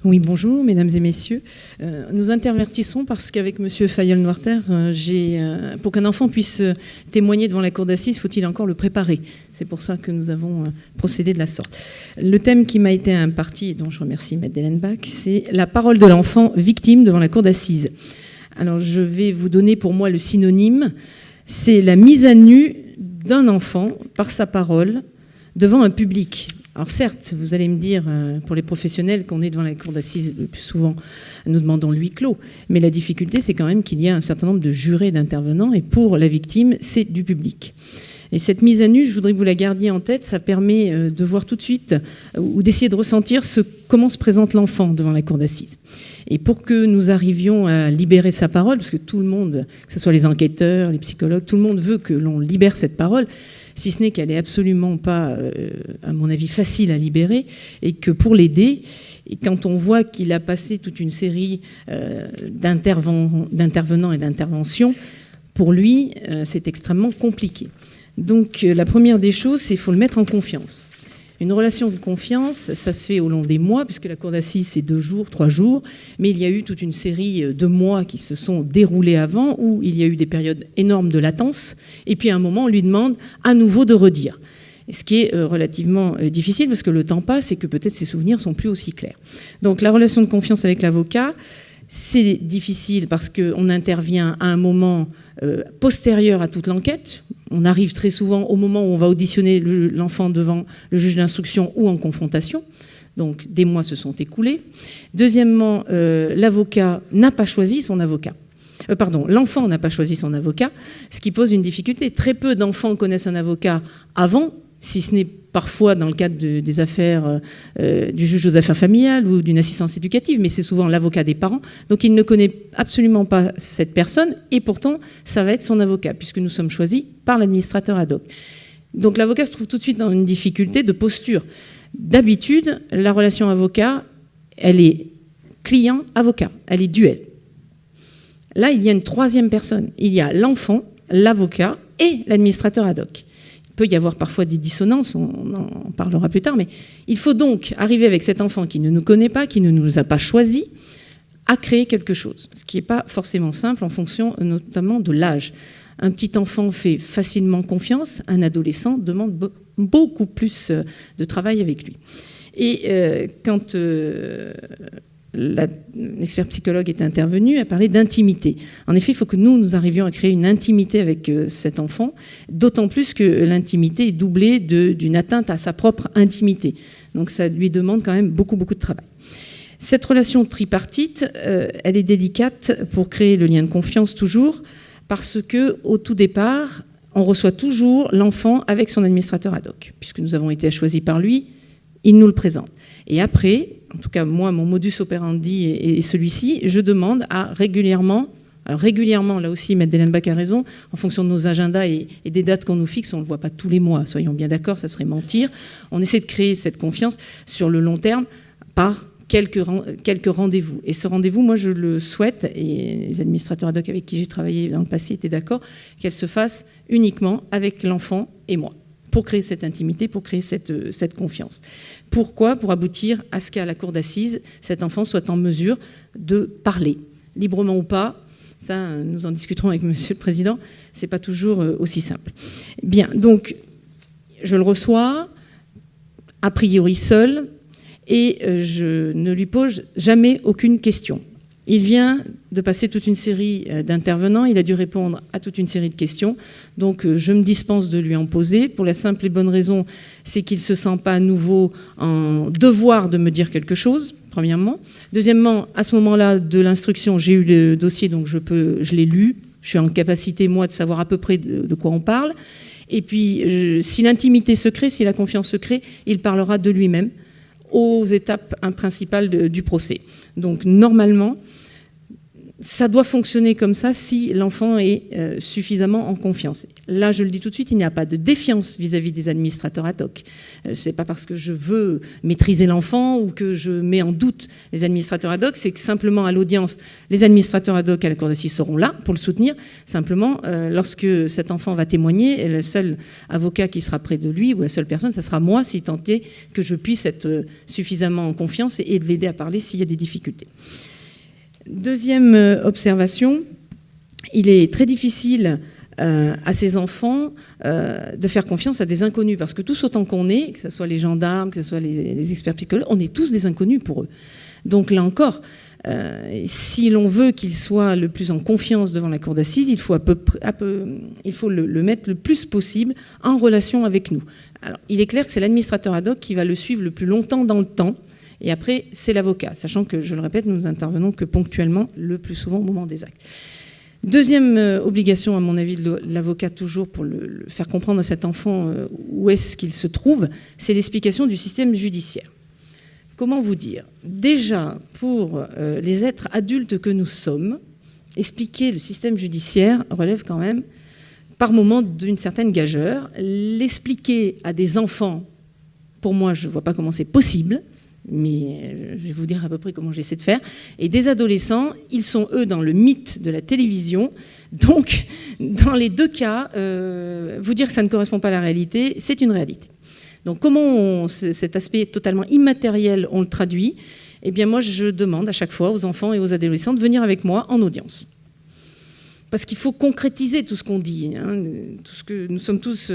Oui, bonjour, mesdames et messieurs. Nous intervertissons parce qu'avec monsieur Fayol-Noirter, pour qu'un enfant puisse témoigner devant la cour d'assises, faut-il encore le préparer. C'est pour ça que nous avons procédé de la sorte. Le thème qui m'a été imparti, et dont je remercie Madeleine Bach, c'est la parole de l'enfant victime devant la cour d'assises. Alors, je vais vous donner pour moi le synonyme. C'est la mise à nu d'un enfant par sa parole devant un public. Alors certes, vous allez me dire, pour les professionnels, qu'on est devant la cour d'assises le plus souvent, nous demandons le huis clos. Mais la difficulté, c'est quand même qu'il y a un certain nombre de jurés d'intervenants, et pour la victime, c'est du public. Et cette mise à nu, je voudrais que vous la gardiez en tête, ça permet de voir tout de suite, ou d'essayer de ressentir comment se présente l'enfant devant la cour d'assises. Et pour que nous arrivions à libérer sa parole, parce que tout le monde, que ce soit les enquêteurs, les psychologues, tout le monde veut que l'on libère cette parole, si ce n'est qu'elle n'est absolument pas, à mon avis, facile à libérer, et que pour l'aider, et quand on voit qu'il a passé toute une série d'intervenants et d'interventions, pour lui, c'est extrêmement compliqué. Donc la première des choses, c'est qu'il faut le mettre en confiance. Une relation de confiance, ça se fait au long des mois, puisque la cour d'assises, c'est 2 jours, 3 jours, mais il y a eu toute une série de mois qui se sont déroulés avant, où il y a eu des périodes énormes de latence, et puis à un moment, on lui demande à nouveau de redire. Ce qui est relativement difficile, parce que le temps passe et que peut-être ses souvenirs sont plus aussi clairs. Donc la relation de confiance avec l'avocat, c'est difficile parce qu'on intervient à un moment postérieur à toute l'enquête. On arrive très souvent au moment où on va auditionner l'enfant devant le juge d'instruction ou en confrontation. Donc des mois se sont écoulés. Deuxièmement, l'avocat n'a pas choisi son avocat. L'enfant n'a pas choisi son avocat, ce qui pose une difficulté. Très peu d'enfants connaissent un avocat avant, si ce n'est parfois dans le cadre des affaires du juge aux affaires familiales ou d'une assistance éducative, mais c'est souvent l'avocat des parents. Donc il ne connaît absolument pas cette personne, et pourtant ça va être son avocat, puisque nous sommes choisis par l'administrateur ad hoc. Donc l'avocat se trouve tout de suite dans une difficulté de posture. D'habitude, la relation avocat, elle est client-avocat, elle est duel. Là, il y a une troisième personne. Il y a l'enfant, l'avocat et l'administrateur ad hoc. Il peut y avoir parfois des dissonances, on en parlera plus tard, mais il faut donc arriver avec cet enfant qui ne nous connaît pas, qui ne nous a pas choisis, à créer quelque chose, ce qui n'est pas forcément simple en fonction notamment de l'âge. Un petit enfant fait facilement confiance, un adolescent demande beaucoup plus de travail avec lui. Et quand l'expert psychologue est intervenu, a parlé d'intimité. En effet, il faut que nous arrivions à créer une intimité avec cet enfant, d'autant plus que l'intimité est doublée d'une atteinte à sa propre intimité. Donc ça lui demande quand même beaucoup de travail. Cette relation tripartite, elle est délicate pour créer le lien de confiance toujours, parce qu'au tout départ, on reçoit toujours l'enfant avec son administrateur ad hoc. Puisque nous avons été choisis par lui, il nous le présente. Et après, en tout cas moi, mon modus operandi est celui-ci, je demande à régulièrement, là aussi Madeleine Bach a raison, en fonction de nos agendas et des dates qu'on nous fixe, on ne le voit pas tous les mois, soyons bien d'accord, ça serait mentir. On essaie de créer cette confiance sur le long terme par quelques rendez-vous. Et ce rendez-vous, moi je le souhaite, et les administrateurs ad hoc avec qui j'ai travaillé dans le passé étaient d'accord, qu'elle se fasse uniquement avec l'enfant et moi, pour créer cette intimité, pour créer cette confiance. Pourquoi ? Pour aboutir à ce qu'à la cour d'assises, cet enfant soit en mesure de parler, librement ou pas. Ça, nous en discuterons avec Monsieur le Président. C'est pas toujours aussi simple. Bien, donc, je le reçois, a priori seul, et je ne lui pose jamais aucune question. Il vient de passer toute une série d'intervenants, il a dû répondre à toute une série de questions, donc je me dispense de lui en poser, pour la simple et bonne raison, c'est qu'il ne se sent pas à nouveau en devoir de me dire quelque chose, premièrement. Deuxièmement, à ce moment-là de l'instruction, j'ai eu le dossier, donc je l'ai lu, je suis en capacité, moi, de savoir à peu près de quoi on parle, et puis si l'intimité se crée, si la confiance se crée, il parlera de lui-même aux étapes principales du procès. Donc normalement, ça doit fonctionner comme ça si l'enfant est suffisamment en confiance. Là, je le dis tout de suite, il n'y a pas de défiance vis-à-vis des administrateurs ad hoc. Ce n'est pas parce que je veux maîtriser l'enfant ou que je mets en doute les administrateurs ad hoc, c'est que simplement à l'audience, les administrateurs ad hoc à la cour d'assises seront là pour le soutenir. Simplement, lorsque cet enfant va témoigner, le seul avocat qui sera près de lui ou la seule personne, ça sera moi, si tant est que je puisse être suffisamment en confiance et de l'aider à parler s'il y a des difficultés. Deuxième observation, il est très difficile à ces enfants de faire confiance à des inconnus, parce que tous autant qu'on est, que ce soit les gendarmes, que ce soit les experts psychologues, on est tous des inconnus pour eux. Donc là encore, si l'on veut qu'il soit le plus en confiance devant la cour d'assises, il faut, il faut le mettre le plus possible en relation avec nous. Alors, il est clair que c'est l'administrateur ad hoc qui va le suivre le plus longtemps dans le temps. Et après, c'est l'avocat, sachant que, je le répète, nous n'intervenons que ponctuellement, le plus souvent au moment des actes. Deuxième obligation, à mon avis, de l'avocat, toujours pour le faire comprendre à cet enfant où est-ce qu'il se trouve, c'est l'explication du système judiciaire. Comment vous dire ? Déjà, pour les êtres adultes que nous sommes, expliquer le système judiciaire relève quand même, par moment, d'une certaine gageure. L'expliquer à des enfants, pour moi, je ne vois pas comment c'est possible, mais je vais vous dire à peu près comment j'essaie de faire. Et des adolescents, ils sont, eux, dans le mythe de la télévision. Donc, dans les deux cas, vous dire que ça ne correspond pas à la réalité, c'est une réalité. Donc, comment cet aspect totalement immatériel, on le traduit ? Eh bien, moi, je demande à chaque fois aux enfants et aux adolescents de venir avec moi en audience. Parce qu'il faut concrétiser tout ce qu'on dit, hein, tout ce que nous sommes tous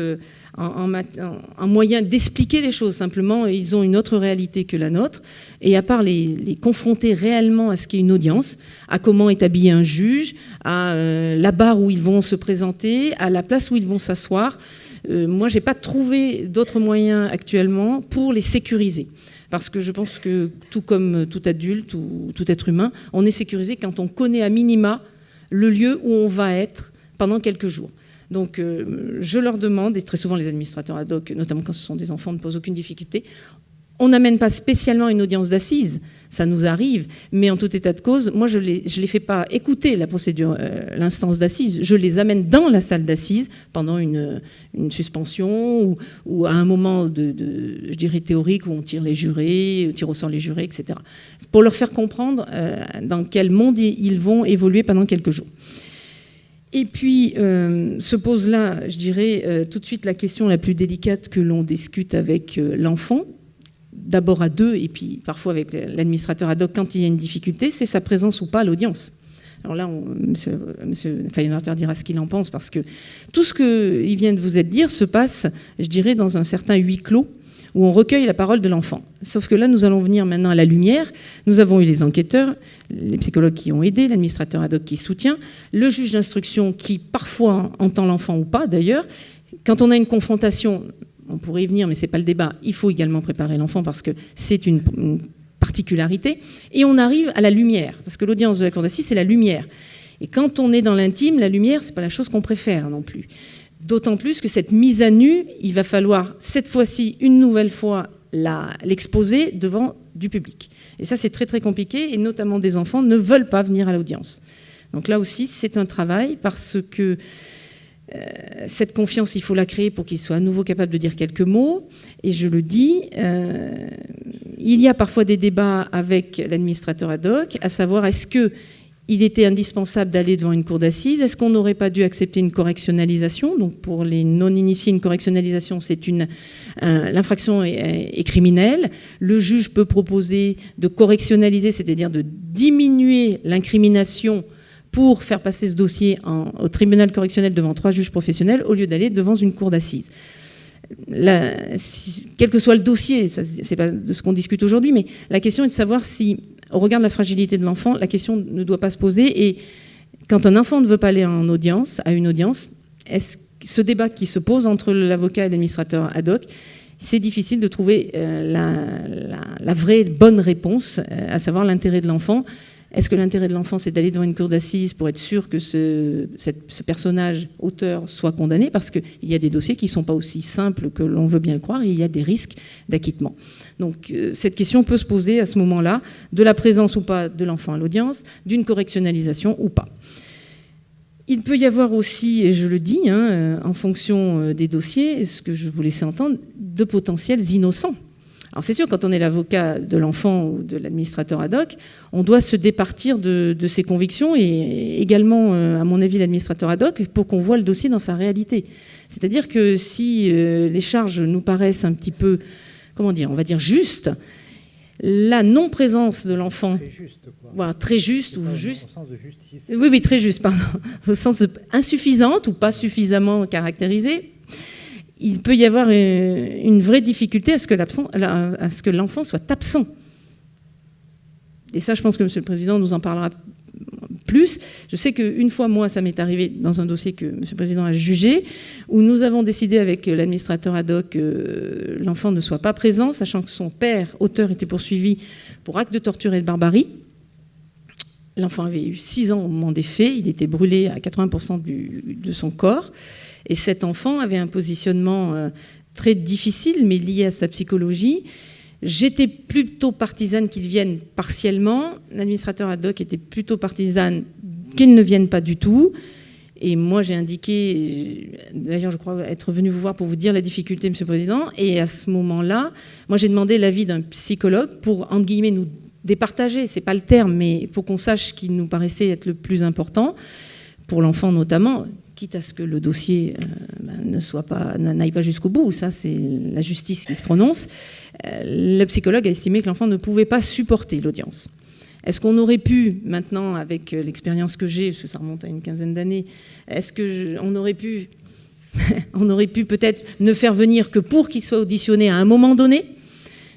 un moyen d'expliquer les choses. Simplement, ils ont une autre réalité que la nôtre. Et à part les confronter réellement à ce qu'est une audience, à comment est habillé un juge, à la barre où ils vont se présenter, à la place où ils vont s'asseoir, moi, je n'ai pas trouvé d'autres moyens actuellement pour les sécuriser. Parce que je pense que, tout comme tout adulte ou tout être humain, on est sécurisé quand on connaît à minima le lieu où on va être pendant quelques jours. Donc, je leur demande, et très souvent les administrateurs ad hoc, notamment quand ce sont des enfants, ne posent aucune difficulté, on n'amène pas spécialement une audience d'assises, ça nous arrive, mais en tout état de cause, moi je les fais pas écouter la procédure, l'instance d'assises, je les amène dans la salle d'assises pendant une suspension ou à un moment je dirais théorique où on tire les jurés, on tire au sort les jurés, etc. Pour leur faire comprendre dans quel monde ils vont évoluer pendant quelques jours. Et puis, se pose là, je dirais, tout de suite la question la plus délicate que l'on discute avec l'enfant, d'abord à deux et puis parfois avec l'administrateur ad hoc quand il y a une difficulté, c'est sa présence ou pas à l'audience. Alors là, monsieur Fayonarter dira ce qu'il en pense, parce que tout ce qu'il vient de vous être dire se passe, je dirais, dans un certain huis clos, où on recueille la parole de l'enfant. Sauf que là, nous allons venir maintenant à la lumière. Nous avons eu les enquêteurs, les psychologues qui ont aidé, l'administrateur ad hoc qui soutient, le juge d'instruction qui parfois entend l'enfant ou pas d'ailleurs. Quand on a une confrontation, on pourrait y venir, mais ce n'est pas le débat, il faut également préparer l'enfant parce que c'est une particularité. Et on arrive à la lumière, parce que l'audience de la cour d'assises, c'est la lumière. Et quand on est dans l'intime, la lumière, ce n'est pas la chose qu'on préfère non plus. D'autant plus que cette mise à nu, il va falloir cette fois-ci, une nouvelle fois, l'exposer devant du public. Et ça, c'est très très compliqué, et notamment des enfants ne veulent pas venir à l'audience. Donc là aussi, c'est un travail, parce que cette confiance, il faut la créer pour qu'il soit à nouveau capable de dire quelques mots. Et je le dis, il y a parfois des débats avec l'administrateur ad hoc, à savoir est-ce qu'il était indispensable d'aller devant une cour d'assises, est-ce qu'on n'aurait pas dû accepter une correctionnalisation. Donc pour les non-initiés, une correctionnalisation, c'est l'infraction est criminelle. Le juge peut proposer de correctionnaliser, c'est-à-dire de diminuer l'incrimination pour faire passer ce dossier au tribunal correctionnel devant 3 juges professionnels au lieu d'aller devant une cour d'assises. Quel que soit le dossier, ce n'est pas de ce qu'on discute aujourd'hui, mais la question est de savoir si, au regard de la fragilité de l'enfant, la question ne doit pas se poser. Et quand un enfant ne veut pas aller à une audience, est-ce ce débat qui se pose entre l'avocat et l'administrateur ad hoc, c'est difficile de trouver la vraie bonne réponse, à savoir l'intérêt de l'enfant. Est-ce que l'intérêt de l'enfant, c'est d'aller devant une cour d'assises pour être sûr que ce personnage auteur soit condamné? Parce qu'il y a des dossiers qui ne sont pas aussi simples que l'on veut bien le croire, et il y a des risques d'acquittement. Donc cette question peut se poser à ce moment-là, de la présence ou pas de l'enfant à l'audience, d'une correctionnalisation ou pas. Il peut y avoir aussi, et je le dis, en fonction des dossiers, ce que je vous laissais entendre, de potentiels innocents. Alors c'est sûr, quand on est l'avocat de l'enfant ou de l'administrateur ad hoc, on doit se départir de ses convictions et également, à mon avis, l'administrateur ad hoc pour qu'on voit le dossier dans sa réalité. C'est-à-dire que si les charges nous paraissent un petit peu, comment dire, on va dire justes, la non-présence de l'enfant, très juste, quoi. Voilà, très juste ou juste, au sens de justice. Oui, très juste, pardon, au sens de insuffisante ou pas suffisamment caractérisée, il peut y avoir une vraie difficulté à ce que l'enfant soit absent. Et ça, je pense que M. le Président nous en parlera plus. Je sais qu'une fois, moi, ça m'est arrivé dans un dossier que M. le Président a jugé, où nous avons décidé avec l'administrateur ad hoc que l'enfant ne soit pas présent, sachant que son père, auteur, était poursuivi pour acte de torture et de barbarie. L'enfant avait eu 6 ans au moment des faits, il était brûlé à 80% de son corps, et cet enfant avait un positionnement très difficile, mais lié à sa psychologie. J'étais plutôt partisane qu'il vienne partiellement. L'administrateur ad hoc était plutôt partisane qu'il ne vienne pas du tout. Et moi, j'ai indiqué, d'ailleurs, je crois être venu vous voir pour vous dire la difficulté, Monsieur le Président. Et à ce moment-là, moi, j'ai demandé l'avis d'un psychologue pour, entre guillemets, nous départager. C'est pas le terme, mais pour qu'on sache ce qui nous paraissait être le plus important, pour l'enfant notamment, quitte à ce que le dossier n'aille pas jusqu'au bout. Ça, c'est la justice qui se prononce. Le psychologue a estimé que l'enfant ne pouvait pas supporter l'audience. Est-ce qu'on aurait pu, maintenant, avec l'expérience que j'ai, parce que ça remonte à une quinzaine d'années, est-ce qu'on aurait pu peut-être ne faire venir que pour qu'il soit auditionné à un moment donné?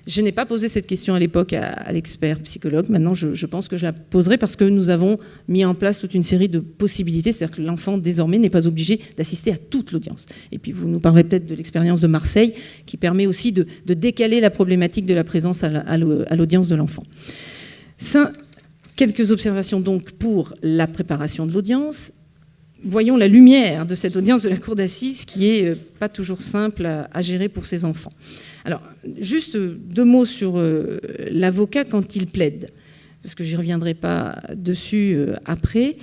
Je n'ai pas posé cette question à l'époque à l'expert psychologue. Maintenant, je pense que je la poserai parce que nous avons mis en place toute une série de possibilités. C'est-à-dire que l'enfant, désormais, n'est pas obligé d'assister à toute l'audience. Et puis, vous nous parlerez peut-être de l'expérience de Marseille, qui permet aussi de décaler la problématique de la présence à l'audience de l'enfant. Ça, quelques observations donc pour la préparation de l'audience. Voyons la lumière de cette audience de la cour d'assises qui n'est pas toujours simple à gérer pour ces enfants. Alors, juste 2 mots sur l'avocat quand il plaide, parce que je n'y reviendrai pas dessus après.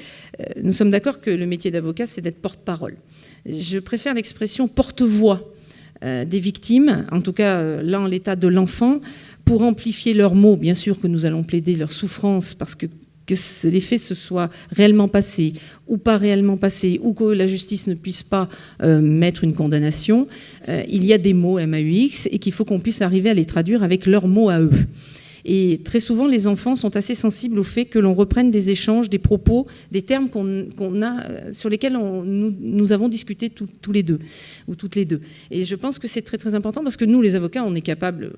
Nous sommes d'accord que le métier d'avocat, c'est d'être porte-parole. Je préfère l'expression porte-voix des victimes, en tout cas là en l'état de l'enfant, pour amplifier leurs mots. Bien sûr que nous allons plaider leur souffrance, parce que les faits se soient réellement passés ou pas réellement passés, ou que la justice ne puisse pas mettre une condamnation, il y a des mots MAUX et qu'il faut qu'on puisse arriver à les traduire avec leurs mots à eux. Et très souvent, les enfants sont assez sensibles au fait que l'on reprenne des échanges, des propos, des termes sur lesquels nous avons discuté tous les deux, ou toutes les deux. Et je pense que c'est très très important parce que nous, les avocats, on est capables...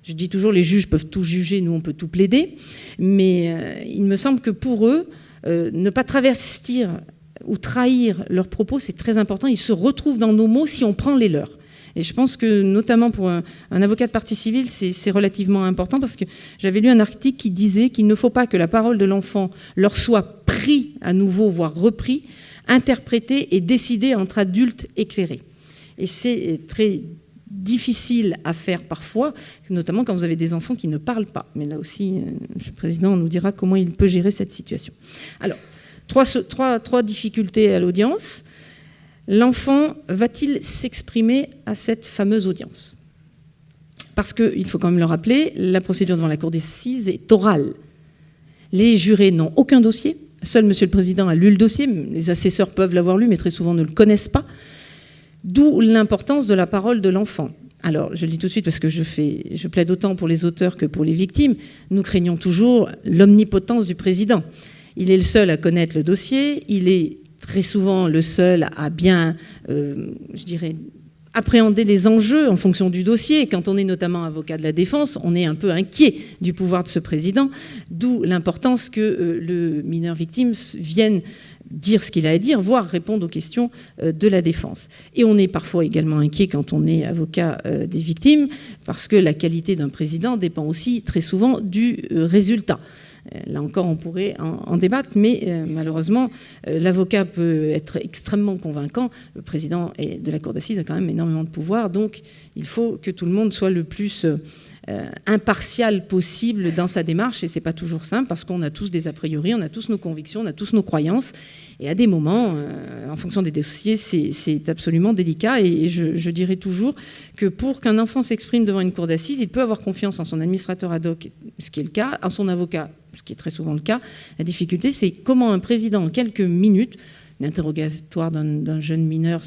Je dis toujours, les juges peuvent tout juger, nous on peut tout plaider, mais il me semble que pour eux, ne pas travestir ou trahir leurs propos, c'est très important. Ils se retrouvent dans nos mots si on prend les leurs. Et je pense que, notamment pour un avocat de partie civile, c'est relativement important parce que j'avais lu un article qui disait qu'il ne faut pas que la parole de l'enfant leur soit prise à nouveau, voire reprise, interprétée et décidée entre adultes éclairés. Et c'est très difficile à faire parfois, notamment quand vous avez des enfants qui ne parlent pas. Mais là aussi, M. le Président nous dira comment il peut gérer cette situation. Alors, trois difficultés à l'audience. L'enfant va-t-il s'exprimer à cette fameuse audience? Parce qu'il faut quand même le rappeler, la procédure devant la cour d'assises est orale. Les jurés n'ont aucun dossier. Seul M. le Président a lu le dossier. Les assesseurs peuvent l'avoir lu, mais très souvent ne le connaissent pas. D'où l'importance de la parole de l'enfant. Alors, je le dis tout de suite parce que je plaide autant pour les auteurs que pour les victimes. Nous craignons toujours l'omnipotence du président. Il est le seul à connaître le dossier. Il est très souvent le seul à bien, appréhender les enjeux en fonction du dossier. Et quand on est notamment avocat de la défense, on est un peu inquiet du pouvoir de ce président, d'où l'importance que le mineur victime vienne dire ce qu'il a à dire, voire répondre aux questions de la défense. Et on est parfois également inquiet quand on est avocat des victimes, parce que la qualité d'un président dépend aussi très souvent du résultat. Là encore, on pourrait en débattre, mais malheureusement, l'avocat peut être extrêmement convaincant. Le président de la cour d'assises a quand même énormément de pouvoir, donc il faut que tout le monde soit le plus impartial possible dans sa démarche, et c'est pas toujours simple parce qu'on a tous des a priori, on a tous nos convictions, on a tous nos croyances, et à des moments, en fonction des dossiers, c'est absolument délicat. Et je dirais toujours que pour qu'un enfant s'exprime devant une cour d'assises, il peut avoir confiance en son administrateur ad hoc, ce qui est le cas, en son avocat, ce qui est très souvent le cas. La difficulté, c'est comment un président, en quelques minutes, l'interrogatoire d'un jeune mineur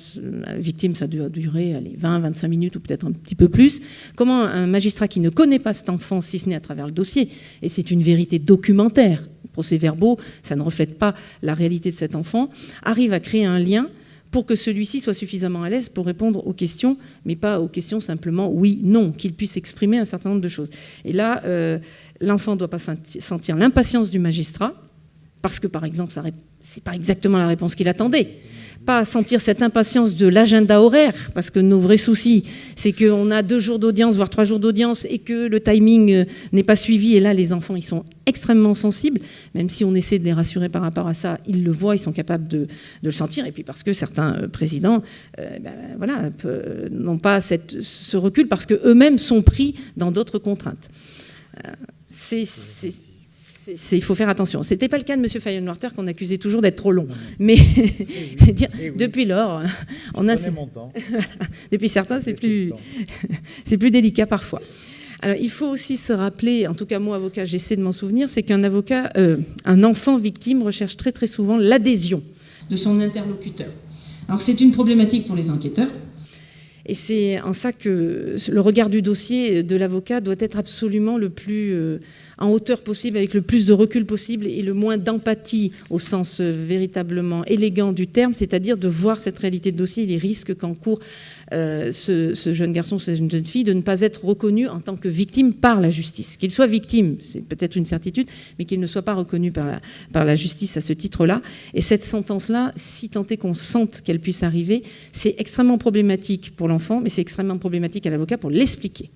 victime, ça doit durer 20-25 minutes ou peut-être un petit peu plus. Comment un magistrat qui ne connaît pas cet enfant, si ce n'est à travers le dossier, et c'est une vérité documentaire, procès-verbaux, ça ne reflète pas la réalité de cet enfant, arrive à créer un lien pour que celui-ci soit suffisamment à l'aise pour répondre aux questions, mais pas aux questions simplement oui, non, qu'il puisse exprimer un certain nombre de choses. Et là, l'enfant ne doit pas sentir l'impatience du magistrat, parce que, par exemple, c'est pas exactement la réponse qu'il attendait. Pas sentir cette impatience de l'agenda horaire, parce que nos vrais soucis, c'est qu'on a 2 jours d'audience, voire 3 jours d'audience, et que le timing n'est pas suivi. Et là, les enfants, ils sont extrêmement sensibles. Même si on essaie de les rassurer par rapport à ça, ils le voient, ils sont capables de le sentir. Et puis parce que certains présidents n'ont pas ce recul, parce qu'eux-mêmes sont pris dans d'autres contraintes. Il faut faire attention. Ce n'était pas le cas de M. Fayol-Noirter, qu'on accusait toujours d'être trop long. Mais c'est dire, depuis lors, on a... Depuis certains, c'est plus délicat parfois. Alors, il faut aussi se rappeler, en tout cas moi, avocat, j'essaie de m'en souvenir, c'est qu'un avocat, un enfant victime recherche très très souvent l'adhésion de son interlocuteur. Alors c'est une problématique pour les enquêteurs. Et c'est en ça que le regard du dossier de l'avocat doit être absolument le plus en hauteur possible, avec le plus de recul possible et le moins d'empathie au sens véritablement élégant du terme, c'est-à-dire de voir cette réalité de dossier et les risques qu'encourt ce jeune garçon, cette jeune fille, de ne pas être reconnu en tant que victime par la justice. Qu'il soit victime, c'est peut-être une certitude, mais qu'il ne soit pas reconnu par la justice à ce titre-là. Et cette sentence-là, si tant est qu'on sente qu'elle puisse arriver, c'est extrêmement problématique pour l'enfant, mais c'est extrêmement problématique à l'avocat pour l'expliquer.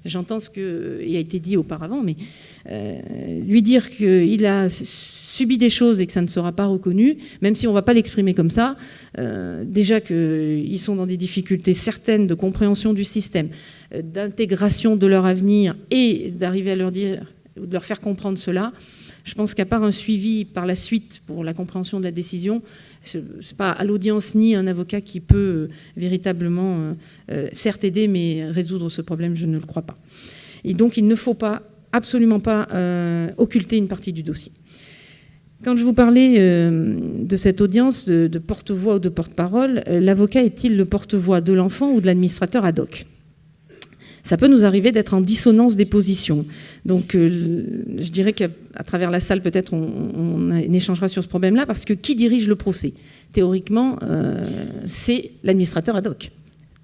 J'entends ce qui a été dit auparavant, mais lui dire qu'il a subi des choses et que ça ne sera pas reconnu, même si on ne va pas l'exprimer comme ça, déjà qu'ils sont dans des difficultés certaines de compréhension du système, d'intégration de leur avenir et d'arriver à leur dire, ou de leur faire comprendre cela, je pense qu'à part un suivi par la suite pour la compréhension de la décision, ce n'est pas à l'audience ni un avocat qui peut véritablement, certes aider, mais résoudre ce problème, je ne le crois pas. Et donc il ne faut pas, absolument pas, occulter une partie du dossier. Quand je vous parlais de cette audience de porte-voix ou de porte-parole, l'avocat est-il le porte-voix de l'enfant ou de l'administrateur ad hoc ? Ça peut nous arriver d'être en dissonance des positions. Donc je dirais qu'à travers la salle, peut-être on échangera sur ce problème-là, parce que qui dirige le procès ? Théoriquement, c'est l'administrateur ad hoc.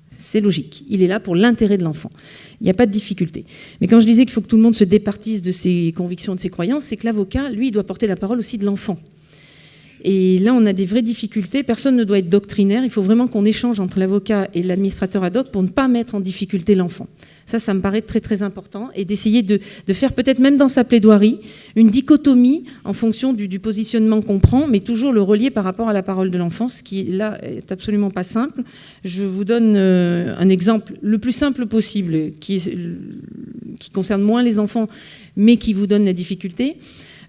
C'est logique. Il est là pour l'intérêt de l'enfant. Il n'y a pas de difficulté. Mais quand je disais qu'il faut que tout le monde se départisse de ses convictions, de ses croyances, c'est que l'avocat, lui, doit porter la parole aussi de l'enfant. Et là, on a des vraies difficultés. Personne ne doit être doctrinaire. Il faut vraiment qu'on échange entre l'avocat et l'administrateur ad hoc pour ne pas mettre en difficulté l'enfant. Ça me paraît très, très important. Et d'essayer de faire peut-être même dans sa plaidoirie une dichotomie en fonction du positionnement qu'on prend, mais toujours le relier par rapport à la parole de l'enfant, ce qui, là, est absolument pas simple. Je vous donne un exemple le plus simple possible, qui concerne moins les enfants, mais qui vous donne la difficulté.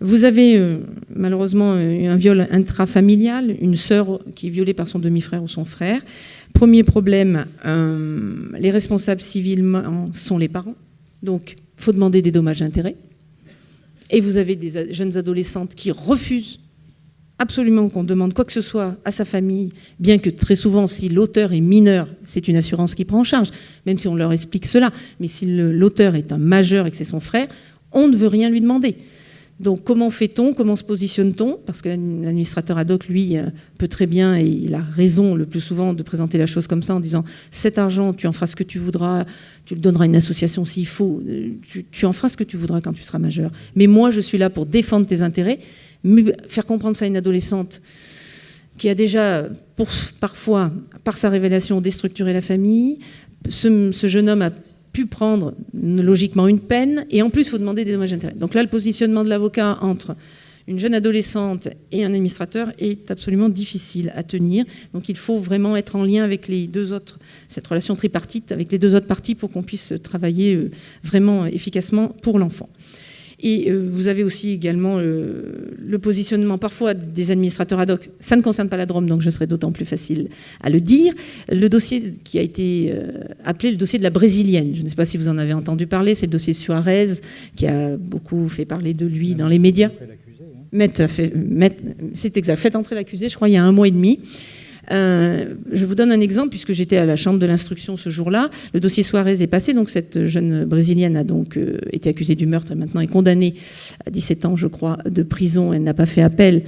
Vous avez malheureusement un viol intrafamilial, une sœur qui est violée par son demi-frère ou son frère. Premier problème, les responsables civilement sont les parents. Donc, il faut demander des dommages d'intérêt. Et vous avez des jeunes adolescentes qui refusent absolument qu'on demande quoi que ce soit à sa famille, bien que très souvent, si l'auteur est mineur, c'est une assurance qui prend en charge, même si on leur explique cela. Mais si l'auteur est un majeur et que c'est son frère, on ne veut rien lui demander. Donc comment fait-on, comment se positionne-t-on ? Parce que l'administrateur ad hoc, lui, peut très bien, et il a raison le plus souvent de présenter la chose comme ça en disant « cet argent, tu en feras ce que tu voudras, tu le donneras à une association s'il faut, tu en feras ce que tu voudras quand tu seras majeur. Mais moi, je suis là pour défendre tes intérêts. » Mais faire comprendre ça à une adolescente qui a déjà, parfois, par sa révélation, déstructuré la famille, ce jeune homme a pu prendre logiquement une peine, et en plus, il faut demander des dommages et intérêts. Donc là, le positionnement de l'avocat entre une jeune adolescente et un administrateur est absolument difficile à tenir. Donc il faut vraiment être en lien avec les deux autres, cette relation tripartite avec les deux autres parties pour qu'on puisse travailler vraiment efficacement pour l'enfant. Et vous avez aussi également le positionnement parfois des administrateurs ad hoc. Ça ne concerne pas la Drôme, donc je serai d'autant plus facile à le dire. Le dossier qui a été appelé le dossier de la Brésilienne, je ne sais pas si vous en avez entendu parler, c'est le dossier Suarez qui a beaucoup fait parler de lui dans les médias. C'est exact, faites entrer l'accusé, je crois, il y a 1 mois et demi. Je vous donne un exemple, puisque j'étais à la chambre de l'instruction ce jour-là. Le dossier Suarez est passé, donc cette jeune Brésilienne a donc été accusée du meurtre et maintenant est condamnée à 17 ans, je crois, de prison. Elle n'a pas fait appel,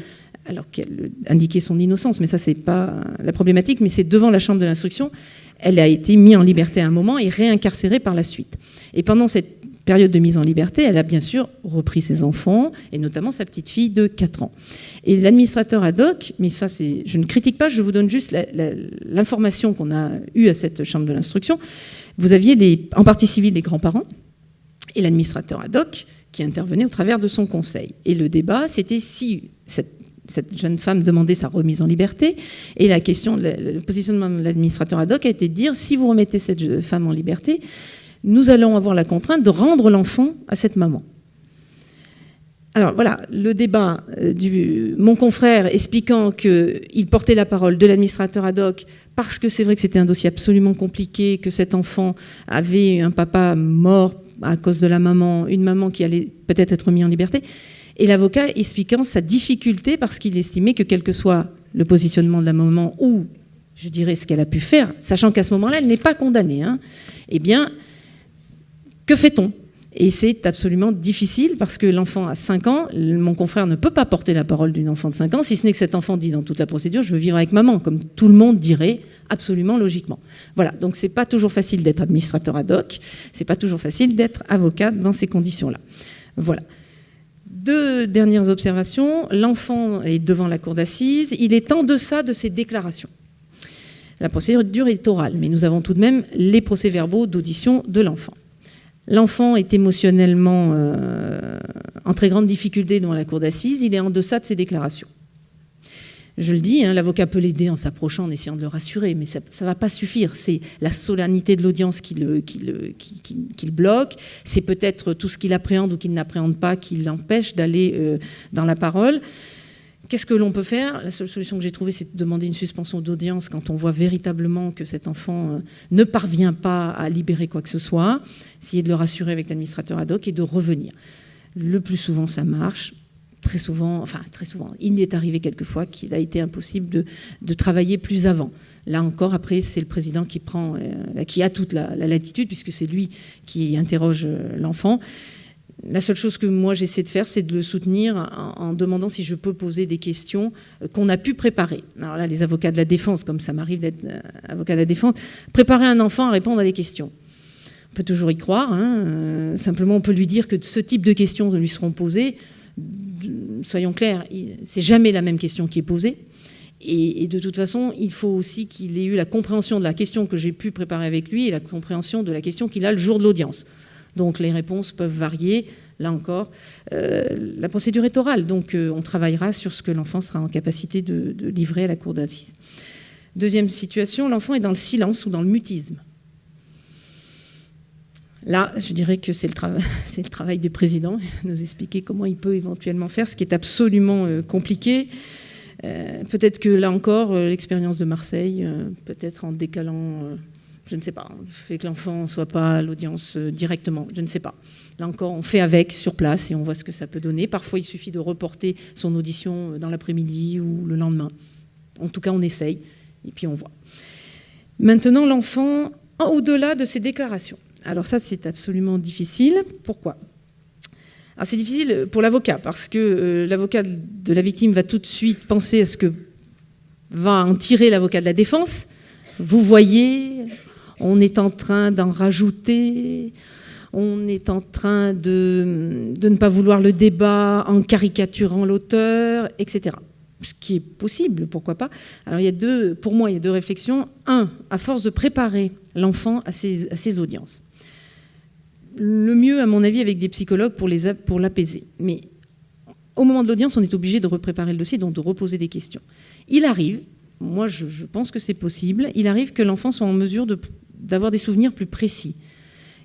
alors qu'elle indiquait son innocence, mais ça, c'est pas la problématique, mais c'est devant la chambre de l'instruction. Elle a été mise en liberté à un moment et réincarcérée par la suite. Et pendant cette période de mise en liberté, elle a bien sûr repris ses enfants, et notamment sa petite fille de 4 ans. Et l'administrateur ad hoc, mais ça, je ne critique pas, je vous donne juste l'information qu'on a eue à cette chambre de l'instruction. Vous aviez en partie civile des grands-parents, et l'administrateur ad hoc qui intervenait au travers de son conseil. Et le débat, c'était si cette jeune femme demandait sa remise en liberté, et la question, le positionnement de l'administrateur ad hoc a été de dire, si vous remettez cette femme en liberté, nous allons avoir la contrainte de rendre l'enfant à cette maman. Alors voilà, le débat mon confrère expliquant qu'il portait la parole de l'administrateur ad hoc parce que c'est vrai que c'était un dossier absolument compliqué, que cet enfant avait un papa mort à cause de la maman, une maman qui allait peut-être être mise en liberté, et l'avocat expliquant sa difficulté parce qu'il estimait que quel que soit le positionnement de la maman ou, je dirais, ce qu'elle a pu faire, sachant qu'à ce moment-là, elle n'est pas condamnée, eh bien, que fait-on ? Et c'est absolument difficile parce que l'enfant a 5 ans, mon confrère ne peut pas porter la parole d'une enfant de 5 ans, si ce n'est que cet enfant dit dans toute la procédure « je veux vivre avec maman », comme tout le monde dirait absolument logiquement. Voilà, donc c'est pas toujours facile d'être administrateur ad hoc, c'est pas toujours facile d'être avocat dans ces conditions-là. Voilà. 2 dernières observations. L'enfant est devant la cour d'assises, il est en deçà de ses déclarations. La procédure est orale, mais nous avons tout de même les procès-verbaux d'audition de l'enfant. L'enfant est émotionnellement en très grande difficulté devant la cour d'assises, il est en deçà de ses déclarations. Je le dis, l'avocat peut l'aider en s'approchant, en essayant de le rassurer, mais ça ne va pas suffire. C'est la solennité de l'audience qui le bloque, c'est peut-être tout ce qu'il appréhende ou qu'il n'appréhende pas qui l'empêche d'aller dans la parole. Qu'est-ce que l'on peut faire ? La seule solution que j'ai trouvée, c'est de demander une suspension d'audience quand on voit véritablement que cet enfant ne parvient pas à libérer quoi que ce soit, essayer de le rassurer avec l'administrateur ad hoc et de revenir. Le plus souvent, ça marche. Très souvent, il est arrivé quelquefois qu'il a été impossible de travailler plus avant. Là encore, après, c'est le président qui a toute la latitude, puisque c'est lui qui interroge l'enfant. La seule chose que moi j'essaie de faire, c'est de le soutenir en demandant si je peux poser des questions qu'on a pu préparer. Alors là, les avocats de la défense, comme ça m'arrive d'être avocat de la défense, préparer un enfant à répondre à des questions. On peut toujours y croire, simplement on peut lui dire que ce type de questions lui seront posées. Soyons clairs, c'est jamais la même question qui est posée. Et de toute façon, il faut aussi qu'il ait eu la compréhension de la question que j'ai pu préparer avec lui et la compréhension de la question qu'il a le jour de l'audience. Donc les réponses peuvent varier. Là encore, la procédure est orale, donc on travaillera sur ce que l'enfant sera en capacité de livrer à la cour d'assises. Deuxième situation, l'enfant est dans le silence ou dans le mutisme. Là, je dirais que c'est le travail du président, nous expliquer comment il peut éventuellement faire, ce qui est absolument compliqué. Peut-être que là encore, l'expérience de Marseille, peut-être en décalant... je ne sais pas, fait que l'enfant ne soit pas à l'audience directement, je ne sais pas. Là encore, on fait avec sur place et on voit ce que ça peut donner. Parfois, il suffit de reporter son audition dans l'après-midi ou le lendemain. En tout cas, on essaye et puis on voit. Maintenant, l'enfant, au-delà de ses déclarations. Alors ça, c'est absolument difficile. Pourquoi ? Alors c'est difficile pour l'avocat, parce que l'avocat de la victime va tout de suite penser à ce que va en tirer l'avocat de la défense. Vous voyez... on est en train d'en rajouter, on est en train de ne pas vouloir le débat en caricaturant l'auteur, etc. Ce qui est possible, pourquoi pas. Alors pour moi, il y a 2 réflexions. 1, à force de préparer l'enfant à ses audiences. le mieux, à mon avis, avec des psychologues pour l'apaiser. Mais au moment de l'audience, on est obligé de repréparer le dossier, donc de reposer des questions. Il arrive, moi je pense que c'est possible, il arrive que l'enfant soit en mesure d'avoir des souvenirs plus précis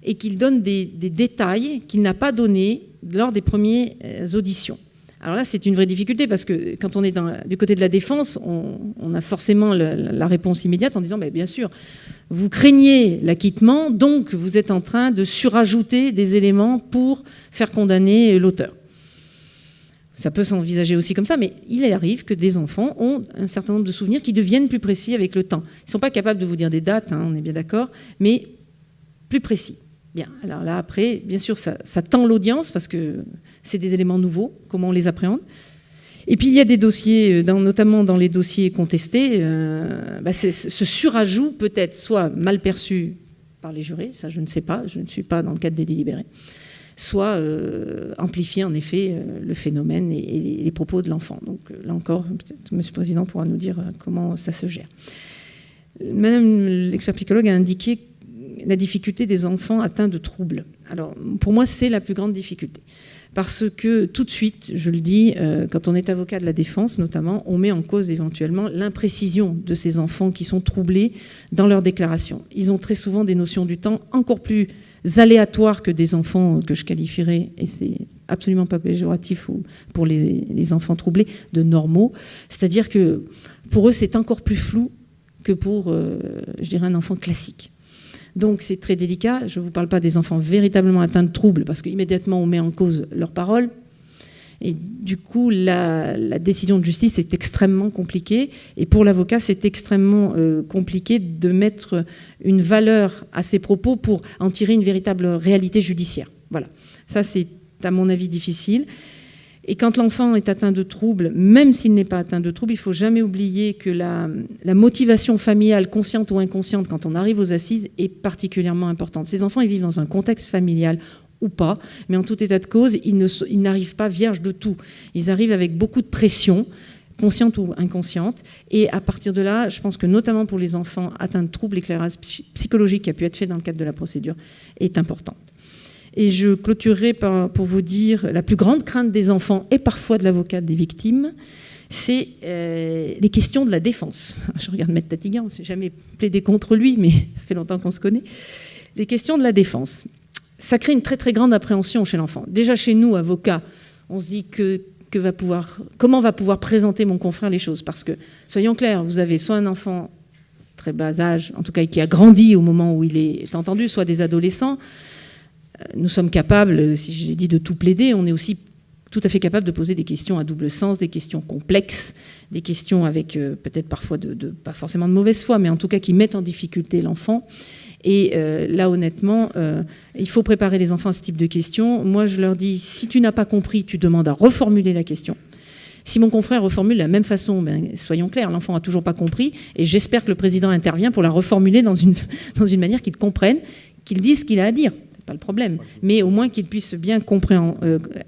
et qu'il donne des détails qu'il n'a pas donnés lors des premières auditions. Alors là, c'est une vraie difficulté parce que quand on est du côté de la défense, on a forcément la réponse immédiate en disant bien sûr, vous craignez l'acquittement, donc vous êtes en train de surajouter des éléments pour faire condamner l'auteur. Ça peut s'envisager aussi comme ça, mais il arrive que des enfants ont un certain nombre de souvenirs qui deviennent plus précis avec le temps. Ils ne sont pas capables de vous dire des dates, on est bien d'accord, mais plus précis. Bien, alors là, après, bien sûr, ça tend l'audience parce que c'est des éléments nouveaux, comment on les appréhende. Et puis, il y a des dossiers, notamment dans les dossiers contestés, ce surajout peut être soit mal perçu par les jurés, ça je ne sais pas, je ne suis pas dans le cadre des délibérés, soit amplifier en effet le phénomène et les propos de l'enfant. Donc là encore, peut-être M. le Président pourra nous dire comment ça se gère. Madame l'expert psychologue a indiqué la difficulté des enfants atteints de troubles. Alors pour moi, c'est la plus grande difficulté. Parce que tout de suite, je le dis, quand on est avocat de la défense notamment, on met en cause éventuellement l'imprécision de ces enfants qui sont troublés dans leurs déclarations. Ils ont très souvent des notions du temps encore plus aléatoires que des enfants que je qualifierais, et c'est absolument pas péjoratif pour les enfants troublés, de normaux. C'est-à-dire que pour eux, c'est encore plus flou que pour, je dirais, un enfant classique. Donc c'est très délicat. Je ne vous parle pas des enfants véritablement atteints de troubles, parce qu'immédiatement on met en cause leurs paroles. Et du coup, la décision de justice est extrêmement compliquée. Et pour l'avocat, c'est extrêmement compliqué de mettre une valeur à ses propos pour en tirer une véritable réalité judiciaire. Voilà. Ça, c'est à mon avis difficile. Et quand l'enfant est atteint de troubles, même s'il n'est pas atteint de troubles, il ne faut jamais oublier que la motivation familiale, consciente ou inconsciente, quand on arrive aux assises, est particulièrement importante. Ces enfants, ils vivent dans un contexte familial ou pas, mais en tout état de cause, ils n'arrivent pas vierges de tout. Ils arrivent avec beaucoup de pression, consciente ou inconsciente, et à partir de là, je pense que notamment pour les enfants atteints de troubles, l'éclairage psychologique qui a pu être fait dans le cadre de la procédure est important. Et je clôturerai pour vous dire, la plus grande crainte des enfants et parfois de l'avocat des victimes, c'est les questions de la défense. Je regarde Maître Tatiguin, on ne s'est jamais plaidé contre lui, mais ça fait longtemps qu'on se connaît. Les questions de la défense. Ça crée une très très grande appréhension chez l'enfant. Déjà chez nous, avocats, on se dit comment va pouvoir présenter mon confrère les choses. Parce que, soyons clairs, vous avez soit un enfant très bas âge, en tout cas qui a grandi au moment où il est entendu, soit des adolescents. Nous sommes capables, si j'ai dit de tout plaider, on est aussi tout à fait capable de poser des questions à double sens, des questions complexes, des questions avec peut-être parfois pas forcément de mauvaise foi, mais en tout cas qui mettent en difficulté l'enfant. Et là, honnêtement, il faut préparer les enfants à ce type de questions. Moi, je leur dis, si tu n'as pas compris, tu demandes à reformuler la question. Si mon confrère reformule de la même façon, soyons clairs, l'enfant n'a toujours pas compris, et j'espère que le président intervient pour la reformuler dans une manière qu'il comprenne, qu'il dise ce qu'il a à dire. Pas le problème, mais au moins qu'il puisse bien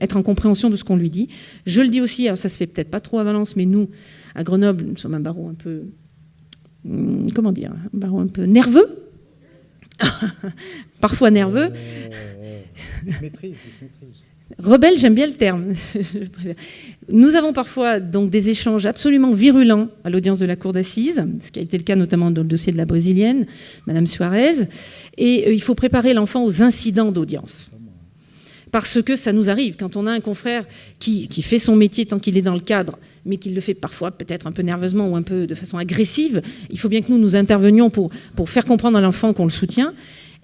être en compréhension de ce qu'on lui dit. Je le dis aussi, alors ça se fait peut-être pas trop à Valence, mais nous, à Grenoble, nous sommes un barreau un peu, un barreau un peu nerveux, parfois nerveux. Maîtrise. Rebelle, j'aime bien le terme. Nous avons parfois donc des échanges absolument virulents à l'audience de la cour d'assises, ce qui a été le cas notamment dans le dossier de la brésilienne, Madame Suarez, et il faut préparer l'enfant aux incidents d'audience. Parce que ça nous arrive, quand on a un confrère qui fait son métier tant qu'il est dans le cadre, mais qui le fait parfois peut-être un peu nerveusement ou un peu de façon agressive, il faut bien que nous intervenions pour faire comprendre à l'enfant qu'on le soutient,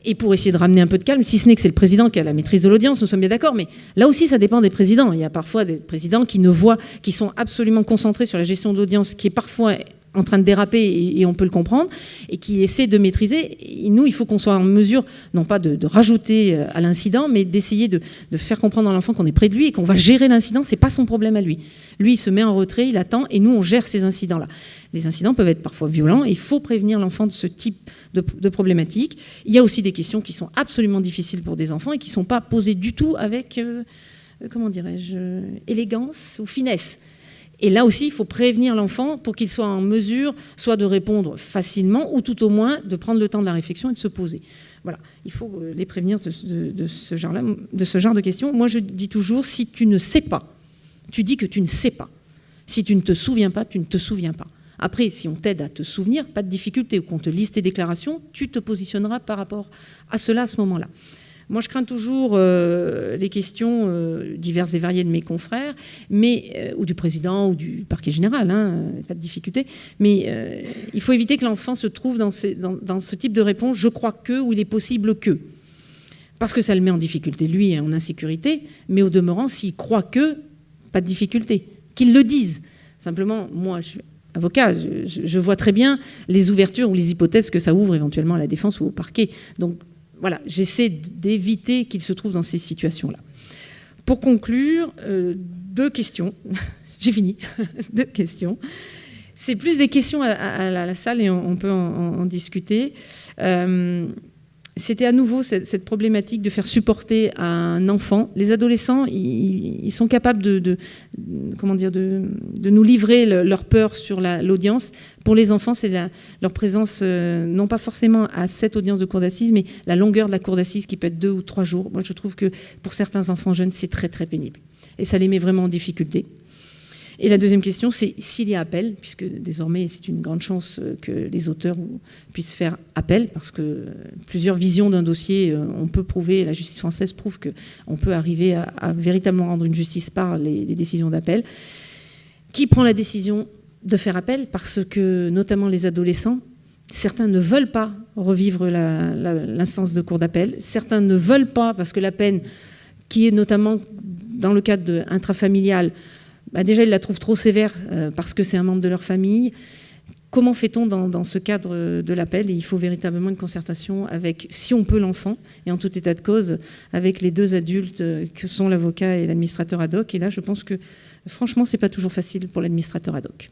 et pour essayer de ramener un peu de calme, si ce n'est que c'est le président qui a la maîtrise de l'audience, nous sommes bien d'accord, mais là aussi ça dépend des présidents. Il y a parfois des présidents qui sont absolument concentrés sur la gestion de l'audience, qui est parfois en train de déraper, et on peut le comprendre, et qui essaie de maîtriser. Et nous, il faut qu'on soit en mesure, non pas de rajouter à l'incident, mais d'essayer de faire comprendre à l'enfant qu'on est près de lui et qu'on va gérer l'incident, c'est pas son problème à lui. Lui, il se met en retrait, il attend, et nous, on gère ces incidents-là. Les incidents peuvent être parfois violents, et il faut prévenir l'enfant de ce type de problématiques. Il y a aussi des questions qui sont absolument difficiles pour des enfants et qui ne sont pas posées du tout avec, élégance ou finesse. Et là aussi, il faut prévenir l'enfant pour qu'il soit en mesure soit de répondre facilement ou tout au moins de prendre le temps de la réflexion et de se poser. Voilà, il faut les prévenir de ce genre de questions. Moi, je dis toujours, si tu ne sais pas, tu dis que tu ne sais pas. Si tu ne te souviens pas, tu ne te souviens pas. Après, si on t'aide à te souvenir, pas de difficulté, ou qu'on te lise tes déclarations, tu te positionneras par rapport à cela à ce moment-là. Moi, je crains toujours les questions diverses et variées de mes confrères, ou du président ou du parquet général, pas de difficulté. Mais il faut éviter que l'enfant se trouve dans ce type de réponse « je crois que » ou « il est possible que ». Parce que ça le met en difficulté, lui, en insécurité, mais au demeurant, s'il croit que, pas de difficulté. Qu'il le dise. Simplement, moi, je suis avocat, je vois très bien les ouvertures ou les hypothèses que ça ouvre éventuellement à la défense ou au parquet. Donc, voilà, j'essaie d'éviter qu'il se trouve dans ces situations-là. Pour conclure, 2 questions. J'ai fini. 2 questions. C'est plus des questions à la salle et on peut en discuter. C'était à nouveau cette problématique de faire supporter à un enfant. Les adolescents, ils sont capables de nous livrer leur peur sur l'audience. Pour les enfants, c'est leur présence, non pas forcément à cette audience de cour d'assises, mais la longueur de la cour d'assises qui peut être 2 ou 3 jours. Moi, je trouve que pour certains enfants jeunes, c'est très, très pénible. Et ça les met vraiment en difficulté. Et la deuxième question, c'est s'il y a appel, puisque désormais c'est une grande chance que les auteurs puissent faire appel, parce que plusieurs visions d'un dossier, on peut prouver, la justice française prouve qu'on peut arriver à véritablement rendre une justice par les décisions d'appel. Qui prend la décision de faire appel? Parce que notamment les adolescents, certains ne veulent pas revivre l'instance de cour d'appel, certains ne veulent pas, parce que la peine, qui est notamment dans le cadre intrafamilial, déjà, ils la trouvent trop sévère parce que c'est un membre de leur famille. Comment fait-on dans ce cadre de l'appel? Et il faut véritablement une concertation avec, si on peut, l'enfant, et en tout état de cause, avec les 2 adultes que sont l'avocat et l'administrateur ad hoc. Et là, je pense que, franchement, ce n'est pas toujours facile pour l'administrateur ad hoc.